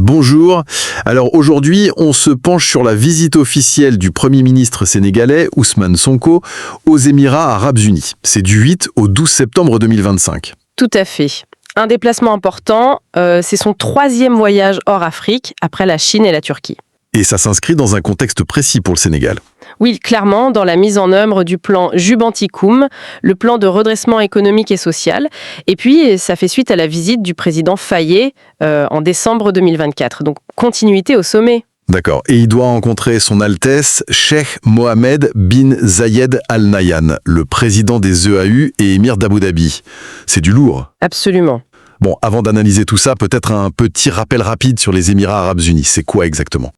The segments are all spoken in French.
Bonjour. Alors aujourd'hui, on se penche sur la visite officielle du Premier ministre sénégalais, Ousmane Sonko, aux Émirats arabes unis. C'est du 8 au 12 septembre 2025. Tout à fait. Un déplacement important, c'est son 3e voyage hors Afrique, après la Chine et la Turquie. Et ça s'inscrit dans un contexte précis pour le Sénégal. Oui, clairement, dans la mise en œuvre du plan Jubanticum, le plan de redressement économique et social. Et puis, ça fait suite à la visite du président Faye en décembre 2024. Donc, continuité au sommet. D'accord. Et il doit rencontrer son Altesse Cheikh Mohammed bin Zayed Al Nahyan, le président des EAU et émir d'Abu Dhabi. C'est du lourd. Absolument. Bon, avant d'analyser tout ça, peut-être un petit rappel rapide sur les Émirats arabes unis. C'est quoi exactement ?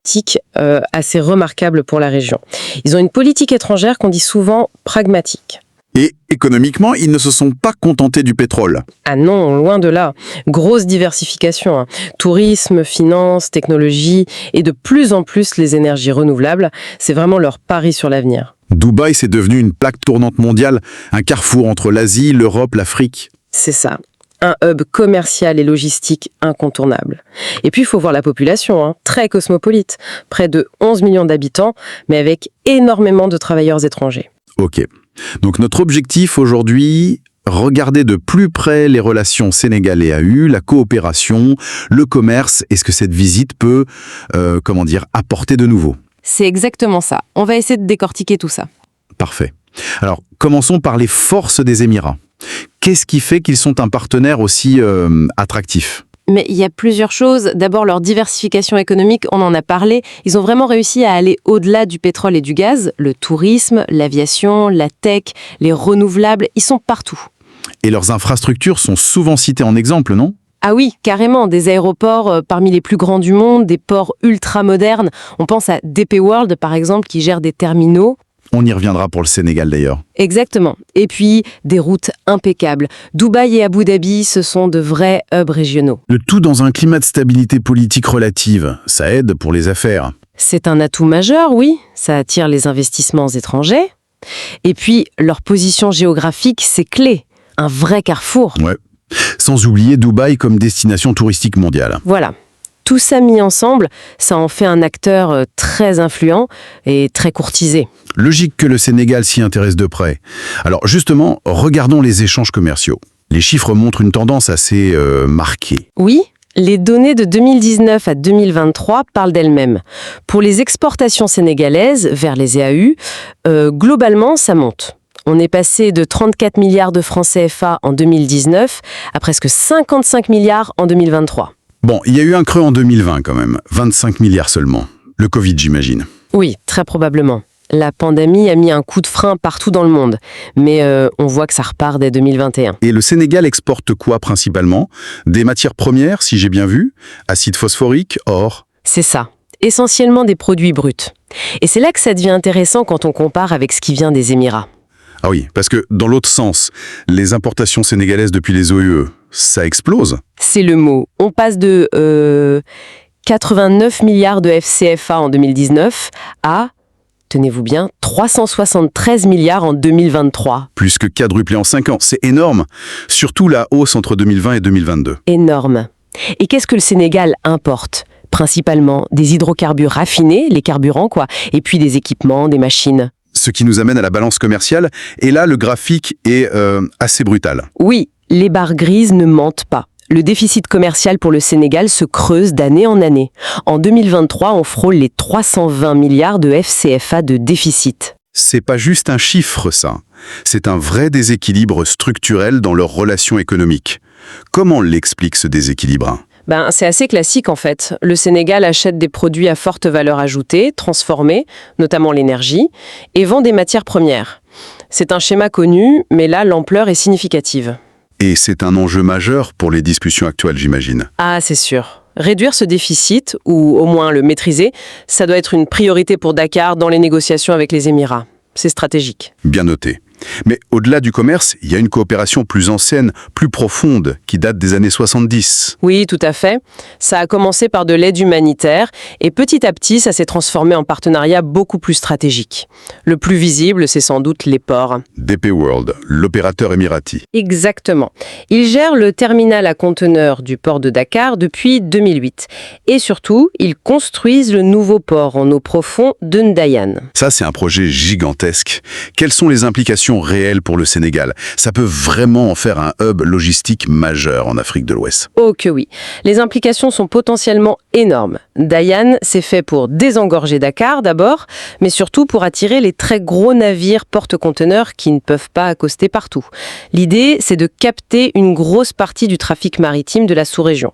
Assez remarquable pour la région. Ils ont une politique étrangère qu'on dit souvent pragmatique. Et économiquement, ils ne se sont pas contentés du pétrole. Ah non, loin de là. Grosse diversification. Tourisme, finance, technologie et de plus en plus les énergies renouvelables. C'est vraiment leur pari sur l'avenir. Dubaï, c'est devenu une plaque tournante mondiale, un carrefour entre l'Asie, l'Europe, l'Afrique. C'est ça. Un hub commercial et logistique incontournable. Et puis, il faut voir la population, très cosmopolite. Près de 11 millions d'habitants, mais avec énormément de travailleurs étrangers. Ok. Donc notre objectif aujourd'hui, regarder de plus près les relations Sénégal-EAU, la coopération, le commerce et ce que cette visite peut, apporter de nouveau. C'est exactement ça. On va essayer de décortiquer tout ça. Parfait. Alors, commençons par les forces des Émirats. Qu'est-ce qui fait qu'ils sont un partenaire aussi attractif ? Mais il y a plusieurs choses. D'abord, leur diversification économique, on en a parlé. Ils ont vraiment réussi à aller au-delà du pétrole et du gaz. Le tourisme, l'aviation, la tech, les renouvelables, ils sont partout. Et leurs infrastructures sont souvent citées en exemple, non ? Ah oui, carrément. Des aéroports parmi les plus grands du monde, des ports ultra modernes. On pense à DP World, par exemple, qui gère des terminaux. On y reviendra pour le Sénégal d'ailleurs. Exactement. Et puis, des routes impeccables. Dubaï et Abu Dhabi, ce sont de vrais hubs régionaux. Le tout dans un climat de stabilité politique relative. Ça aide pour les affaires. C'est un atout majeur, oui. Ça attire les investissements étrangers. Et puis, leur position géographique, c'est clé. Un vrai carrefour. Ouais. Sans oublier Dubaï comme destination touristique mondiale. Voilà. Tout ça mis ensemble, ça en fait un acteur très influent et très courtisé. Logique que le Sénégal s'y intéresse de près. Alors justement, regardons les échanges commerciaux. Les chiffres montrent une tendance assez marquée. Oui, les données de 2019 à 2023 parlent d'elles-mêmes. Pour les exportations sénégalaises vers les EAU, globalement, ça monte. On est passé de 34 milliards de francs CFA en 2019 à presque 55 milliards en 2023. Bon, il y a eu un creux en 2020 quand même, 25 milliards seulement. Le Covid, j'imagine. Oui, très probablement. La pandémie a mis un coup de frein partout dans le monde, mais on voit que ça repart dès 2021. Et le Sénégal exporte quoi principalement ? Des matières premières, si j'ai bien vu, acide phosphorique, or. C'est ça, essentiellement des produits bruts. Et c'est là que ça devient intéressant quand on compare avec ce qui vient des Émirats. Ah oui, parce que dans l'autre sens, les importations sénégalaises depuis les OUE, ça explose. C'est le mot. On passe de 89 milliards de FCFA en 2019 à, tenez-vous bien, 373 milliards en 2023. Plus que quadruplé en 5 ans, c'est énorme. Surtout la hausse entre 2020 et 2022. Énorme. Et qu'est-ce que le Sénégal importe ? Principalement des hydrocarbures raffinés, les carburants quoi, et puis des équipements, des machines. Ce qui nous amène à la balance commerciale. Et là, le graphique est assez brutal. Oui, les barres grises ne mentent pas. Le déficit commercial pour le Sénégal se creuse d'année en année. En 2023, on frôle les 320 milliards de FCFA de déficit. C'est pas juste un chiffre, ça. C'est un vrai déséquilibre structurel dans leurs relations économiques. Comment l'explique ce déséquilibre ? C'est assez classique en fait. Le Sénégal achète des produits à forte valeur ajoutée, transformés, notamment l'énergie, et vend des matières premières. C'est un schéma connu, mais là, l'ampleur est significative. Et c'est un enjeu majeur pour les discussions actuelles, j'imagine. Ah, c'est sûr. Réduire ce déficit, ou au moins le maîtriser, ça doit être une priorité pour Dakar dans les négociations avec les Émirats. C'est stratégique. Bien noté. Mais au-delà du commerce, il y a une coopération plus ancienne, plus profonde, qui date des années 70. Oui, tout à fait. Ça a commencé par de l'aide humanitaire et petit à petit, ça s'est transformé en partenariat beaucoup plus stratégique. Le plus visible, c'est sans doute les ports. DP World, l'opérateur émirati. Exactement. Ils gèrent le terminal à conteneurs du port de Dakar depuis 2008. Et surtout, ils construisent le nouveau port en eau profonde de Ndayane. Ça, c'est un projet gigantesque. Quelles sont les implications réelles pour le Sénégal? Ça peut vraiment en faire un hub logistique majeur en Afrique de l'Ouest. Oh que oui. Les implications sont potentiellement énormes. Ndayane, c'est fait pour désengorger Dakar d'abord, mais surtout pour attirer les très gros navires porte-conteneurs qui ne peuvent pas accoster partout. L'idée, c'est de capter une grosse partie du trafic maritime de la sous-région.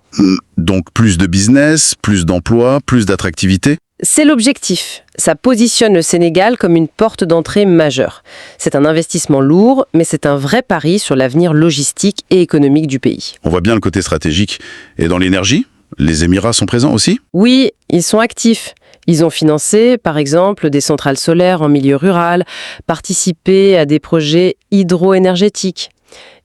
Donc plus de business, plus d'emplois, plus d'attractivité? C'est l'objectif. Ça positionne le Sénégal comme une porte d'entrée majeure. C'est un investissement lourd, mais c'est un vrai pari sur l'avenir logistique et économique du pays. On voit bien le côté stratégique. Et dans l'énergie, les Émirats sont présents aussi? Oui, ils sont actifs. Ils ont financé, par exemple, des centrales solaires en milieu rural, participé à des projets hydroénergétiques.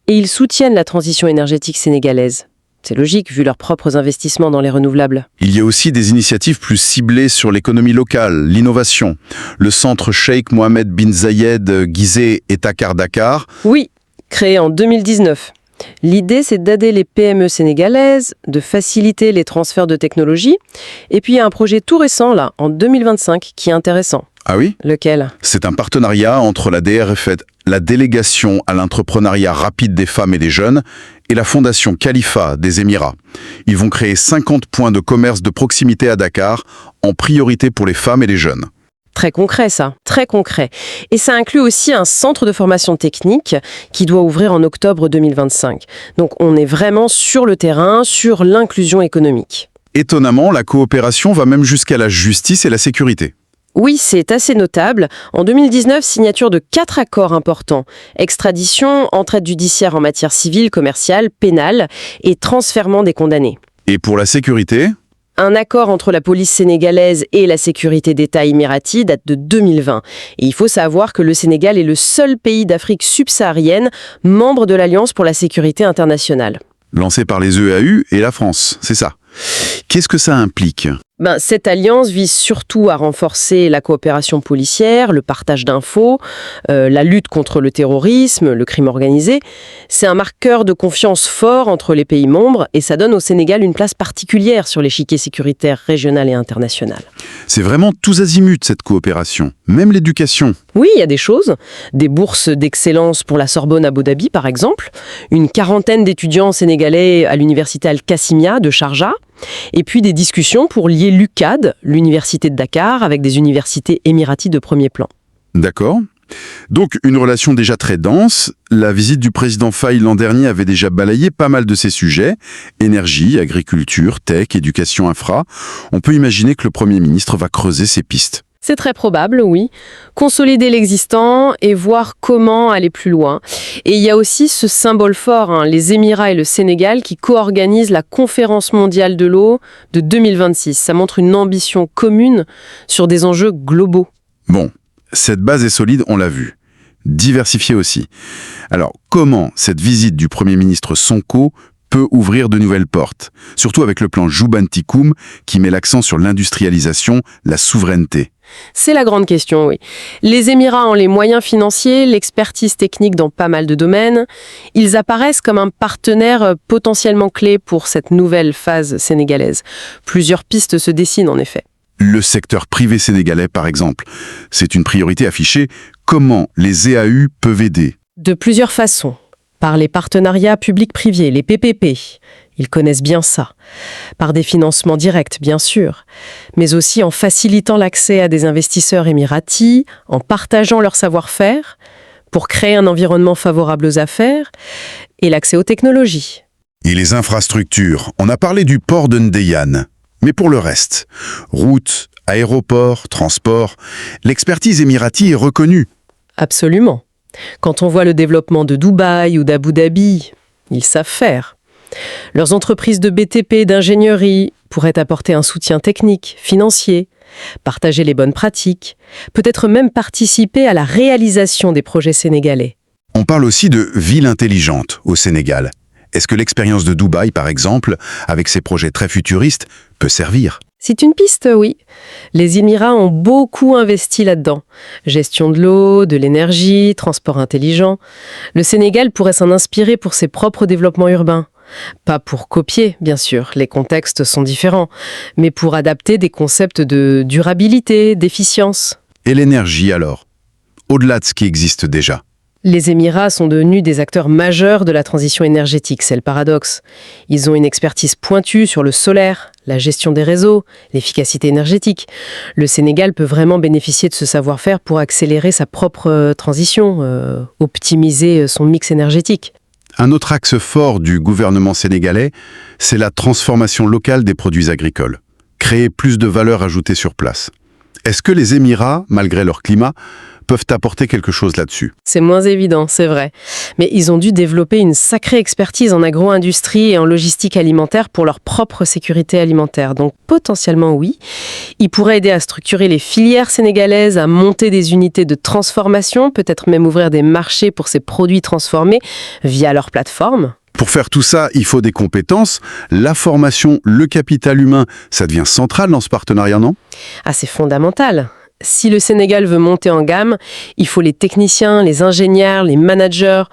Et ils soutiennent la transition énergétique sénégalaise. C'est logique, vu leurs propres investissements dans les renouvelables. Il y a aussi des initiatives plus ciblées sur l'économie locale, l'innovation. Le centre Cheikh Mohammed bin Zayed Gizeh et Takar Dakar. Oui, créé en 2019. L'idée, c'est d'aider les PME sénégalaises, de faciliter les transferts de technologies. Et puis, il y a un projet tout récent, là, en 2025, qui est intéressant. Ah oui? Lequel? C'est un partenariat entre la DRFED, la Délégation à l'entrepreneuriat rapide des femmes et des jeunes, et la Fondation Khalifa des Émirats. Ils vont créer 50 points de commerce de proximité à Dakar, en priorité pour les femmes et les jeunes. Très concret, ça. Très concret. Et ça inclut aussi un centre de formation technique qui doit ouvrir en octobre 2025. Donc, on est vraiment sur le terrain, sur l'inclusion économique. Étonnamment, la coopération va même jusqu'à la justice et la sécurité. Oui, c'est assez notable. En 2019, signature de 4 accords importants. Extradition, entraide judiciaire en matière civile, commerciale, pénale et transfèrement des condamnés. Et pour la sécurité? Un accord entre la police sénégalaise et la sécurité d'État émirati date de 2020. Et il faut savoir que le Sénégal est le seul pays d'Afrique subsaharienne membre de l'Alliance pour la sécurité internationale. Lancé par les EAU et la France, c'est ça. Qu'est-ce que ça implique? Cette alliance vise surtout à renforcer la coopération policière, le partage d'infos, la lutte contre le terrorisme, le crime organisé. C'est un marqueur de confiance fort entre les pays membres et ça donne au Sénégal une place particulière sur l'échiquier sécuritaire régional et international. C'est vraiment tous azimuts cette coopération, même l'éducation. Oui, il y a des choses. Des bourses d'excellence pour la Sorbonne à Abu Dhabi, par exemple. Une 40aine d'étudiants sénégalais à l'université Al-Qassimia de Sharjah. Et puis des discussions pour lier l'UCAD, l'université de Dakar, avec des universités émiraties de premier plan. D'accord. Donc une relation déjà très dense. La visite du président Faye l'an dernier avait déjà balayé pas mal de ces sujets. Énergie, agriculture, tech, éducation, infra. On peut imaginer que le Premier ministre va creuser ces pistes. C'est très probable, oui. Consolider l'existant et voir comment aller plus loin. Et il y a aussi ce symbole fort, les Émirats et le Sénégal qui co-organisent la conférence mondiale de l'eau de 2026. Ça montre une ambition commune sur des enjeux globaux. Bon, cette base est solide, on l'a vu. Diversifiée aussi. Alors, comment cette visite du Premier ministre Sonko peut ouvrir de nouvelles portes, surtout avec le plan Jubanticoum qui met l'accent sur l'industrialisation, la souveraineté. C'est la grande question, oui. Les Émirats ont les moyens financiers, l'expertise technique dans pas mal de domaines. Ils apparaissent comme un partenaire potentiellement clé pour cette nouvelle phase sénégalaise. Plusieurs pistes se dessinent en effet. Le secteur privé sénégalais, par exemple, c'est une priorité affichée. Comment les EAU peuvent aider? De plusieurs façons. Par les partenariats publics-privés, les PPP. Ils connaissent bien ça. Par des financements directs, bien sûr. Mais aussi en facilitant l'accès à des investisseurs émiratis, en partageant leur savoir-faire, pour créer un environnement favorable aux affaires, et l'accès aux technologies. Et les infrastructures. On a parlé du port de Ndayane. Mais pour le reste, routes, aéroports, transports, l'expertise émirati est reconnue. Absolument. Quand on voit le développement de Dubaï ou d'Abu Dhabi, ils savent faire. Leurs entreprises de BTP et d'ingénierie pourraient apporter un soutien technique, financier. partager les bonnes pratiques, peut-être même participer à la réalisation des projets sénégalais. On parle aussi de ville intelligente au Sénégal. Est-ce que l'expérience de Dubaï, par exemple, avec ses projets très futuristes, peut servir? C'est une piste, oui. Les Émirats ont beaucoup investi là-dedans. Gestion de l'eau, de l'énergie, transport intelligent. Le Sénégal pourrait s'en inspirer pour ses propres développements urbains. Pas pour copier, bien sûr, les contextes sont différents, mais pour adapter des concepts de durabilité, d'efficience. Et l'énergie alors? Au-delà de ce qui existe déjà. Les Émirats sont devenus des acteurs majeurs de la transition énergétique, c'est le paradoxe. Ils ont une expertise pointue sur le solaire, la gestion des réseaux, l'efficacité énergétique. Le Sénégal peut vraiment bénéficier de ce savoir-faire pour accélérer sa propre transition, optimiser son mix énergétique. Un autre axe fort du gouvernement sénégalais, c'est la transformation locale des produits agricoles. Créer plus de valeur ajoutée sur place. Est-ce que les Émirats, malgré leur climat, peuvent apporter quelque chose là-dessus? C'est moins évident, c'est vrai. Mais ils ont dû développer une sacrée expertise en agro-industrie et en logistique alimentaire pour leur propre sécurité alimentaire. Donc potentiellement oui. Ils pourraient aider à structurer les filières sénégalaises, à monter des unités de transformation, peut-être même ouvrir des marchés pour ces produits transformés via leur plateforme. Pour faire tout ça, il faut des compétences. La formation, le capital humain, ça devient central dans ce partenariat, non? Ah, c'est fondamental. Si le Sénégal veut monter en gamme, il faut les techniciens, les ingénieurs, les managers.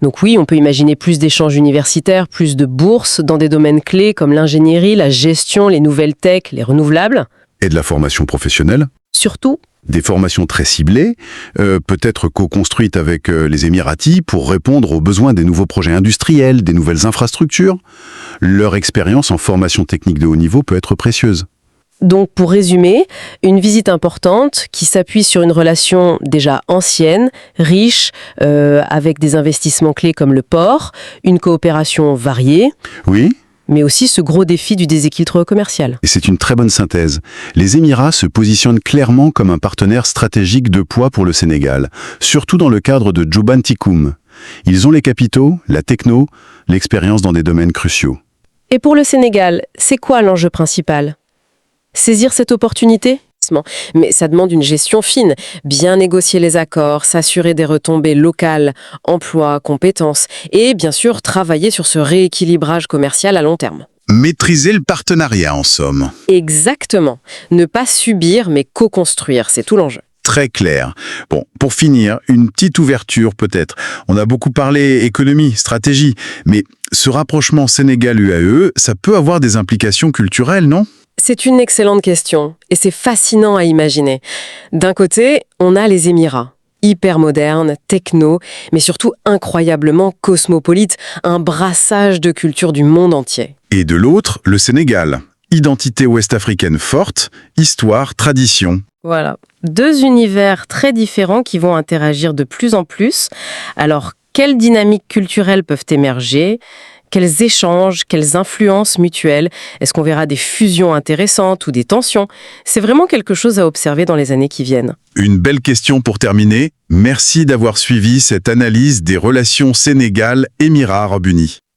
Donc oui, on peut imaginer plus d'échanges universitaires, plus de bourses dans des domaines clés comme l'ingénierie, la gestion, les nouvelles tech, les renouvelables. Et de la formation professionnelle? Surtout, Des formations très ciblées, peut-être co-construites avec les Émiratis pour répondre aux besoins des nouveaux projets industriels, des nouvelles infrastructures. Leur expérience en formation technique de haut niveau peut être précieuse. donc pour résumer, une visite importante qui s'appuie sur une relation déjà ancienne, riche, avec des investissements clés comme le port, une coopération variée, Oui, mais aussi ce gros défi du déséquilibre commercial. et c'est une très bonne synthèse. Les Émirats se positionnent clairement comme un partenaire stratégique de poids pour le Sénégal, surtout dans le cadre de Jobanticoum. Ils ont les capitaux, la techno, l'expérience dans des domaines cruciaux. Et pour le Sénégal, c'est quoi l'enjeu principal ? Saisir cette opportunité ? Mais ça demande une gestion fine, bien négocier les accords, s'assurer des retombées locales, emploi, compétences, et bien sûr travailler sur ce rééquilibrage commercial à long terme. Maîtriser le partenariat, en somme. Exactement. Ne pas subir, mais co-construire, c'est tout l'enjeu. Très clair. Bon, pour finir, une petite ouverture peut-être. On a beaucoup parlé économie, stratégie, mais ce rapprochement Sénégal-UAE, ça peut avoir des implications culturelles, non ? C'est une excellente question, et c'est fascinant à imaginer. D'un côté, on a les Émirats, hyper modernes, techno, mais surtout incroyablement cosmopolites, un brassage de cultures du monde entier. Et de l'autre, le Sénégal. Identité ouest-africaine forte, histoire, tradition. Voilà, deux univers très différents qui vont interagir de plus en plus. Alors, quelles dynamiques culturelles peuvent émerger ? Quels échanges, quelles influences mutuelles? Est-ce qu'on verra des fusions intéressantes ou des tensions? C'est vraiment quelque chose à observer dans les années qui viennent. Une belle question pour terminer. Merci d'avoir suivi cette analyse des relations Sénégal-Émirats arabes unis.